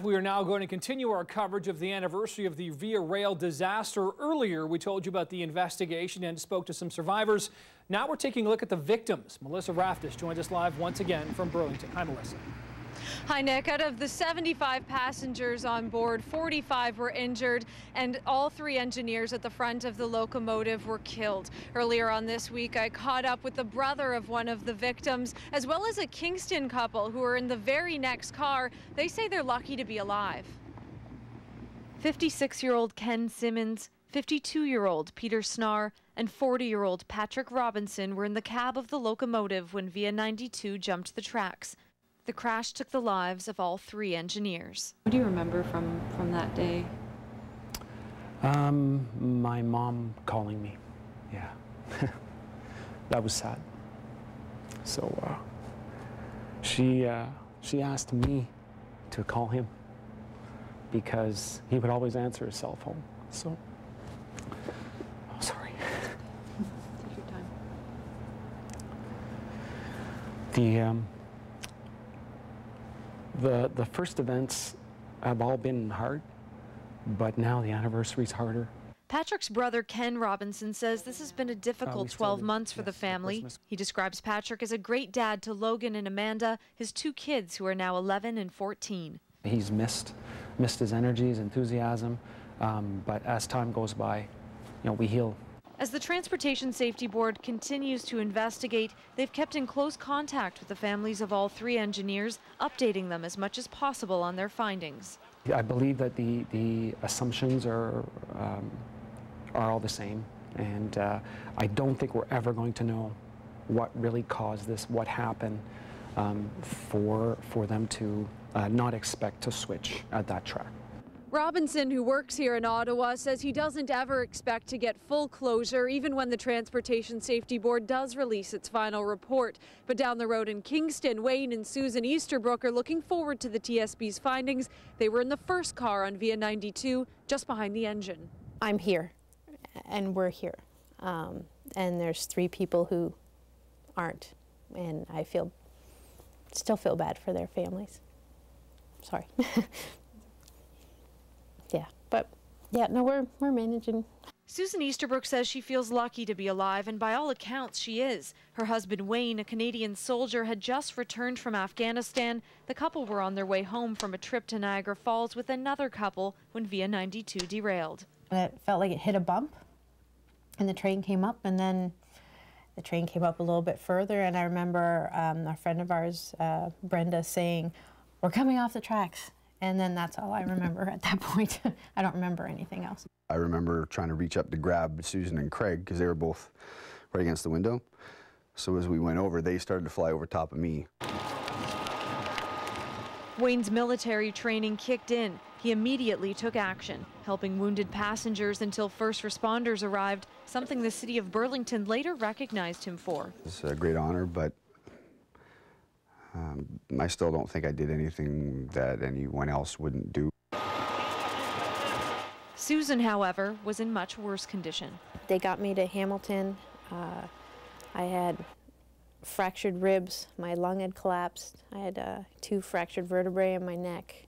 We are now going to continue our coverage of the anniversary of the Via Rail disaster. Earlier, we told you about the investigation and spoke to some survivors. Now we're taking a look at the victims. Melissa Raftis joins us live once again from Burlington. Hi, Melissa. Hi, Nick. Out of the 75 passengers on board, 45 were injured, and all 3 engineers at the front of the locomotive were killed. Earlier on this week, I caught up with the brother of one of the victims, as well as a Kingston couple who are in the very next car. They say they're lucky to be alive. 56-year-old Ken Simmons, 52-year-old Peter Snar, and 40-year-old Patrick Robinson were in the cab of the locomotive when Via 92 jumped the tracks. The crash took the lives of all 3 engineers. What do you remember from that day? My mom calling me. Yeah, that was sad. So she asked me to call him because he would always answer his cell phone. So, oh, sorry. Take your time. The first events have all been hard, but now the anniversary's harder. Patrick's brother Ken Robinson says this has been a difficult 12 months for the family. He describes Patrick as a great dad to Logan and Amanda, his 2 kids who are now 11 and 14. He's missed his energy, his enthusiasm, but as time goes by, you know, we heal. As the Transportation Safety Board continues to investigate, they've kept in close contact with the families of all 3 engineers, updating them as much as possible on their findings. I believe that the assumptions are all the same, and I don't think we're ever going to know what really caused this, what happened for them to not expect to switch at that track. Robinson, who works here in Ottawa, says he doesn't ever expect to get full closure, even when the Transportation Safety Board does release its final report. But down the road in Kingston, Wayne and Susan Easterbrook are looking forward to the TSB's findings. They were in the first car on Via 92, just behind the engine. I'm here, and we're here. And there's 3 people who aren't, and I still feel bad for their families. Sorry. Yeah, but yeah, no, we're managing. Susan Easterbrook says she feels lucky to be alive, and by all accounts she is. Her husband Wayne, a Canadian soldier, had just returned from Afghanistan. The couple were on their way home from a trip to Niagara Falls with another couple when Via 92 derailed. It felt like it hit a bump, and the train came up, and then the train came up a little bit further, and I remember a friend of ours, Brenda, saying, "We're coming off the tracks." And then that's all I remember at that point. I don't remember anything else. I remember trying to reach up to grab Susan and Craig because they were both right against the window. So as we went over, they started to fly over top of me. Wayne's military training kicked in. He immediately took action, helping wounded passengers until first responders arrived, something the city of Burlington later recognized him for. It's a great honor, but I still don't think I did anything that anyone else wouldn't do. Susan, however, was in much worse condition. They got me to Hamilton. I had fractured ribs. My lung had collapsed. I had 2 fractured vertebrae in my neck,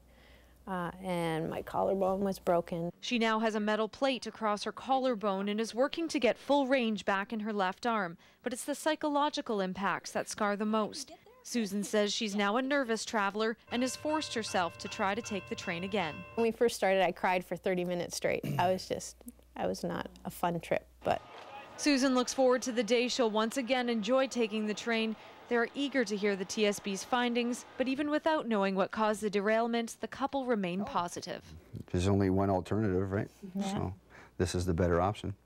and my collarbone was broken. She now has a metal plate across her collarbone and is working to get full range back in her left arm. But it's the psychological impacts that scar the most. Susan says she's now a nervous traveler and has forced herself to try to take the train again. When we first started, I cried for 30 minutes straight. I was not a fun trip, but. Susan looks forward to the day she'll once again enjoy taking the train. They're eager to hear the TSB's findings, but even without knowing what caused the derailment, the couple remain positive. There's only one alternative, right? Yeah. So this is the better option.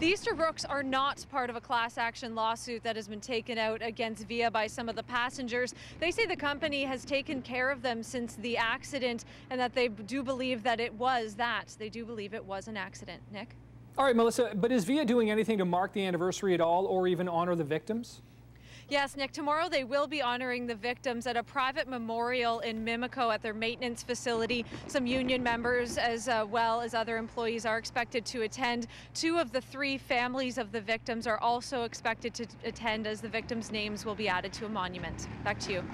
The Easterbrooks are not part of a class action lawsuit that has been taken out against Via by some of the passengers. They say the company has taken care of them since the accident and that they do believe that it was that. They do believe it was an accident. Nick? All right, Melissa, but is Via doing anything to mark the anniversary at all or even honor the victims? Yes, Nick, tomorrow they will be honoring the victims at a private memorial in Mimico at their maintenance facility. Some union members as well as other employees are expected to attend. 2 of the 3 families of the victims are also expected to attend as the victims' names will be added to a monument. Back to you.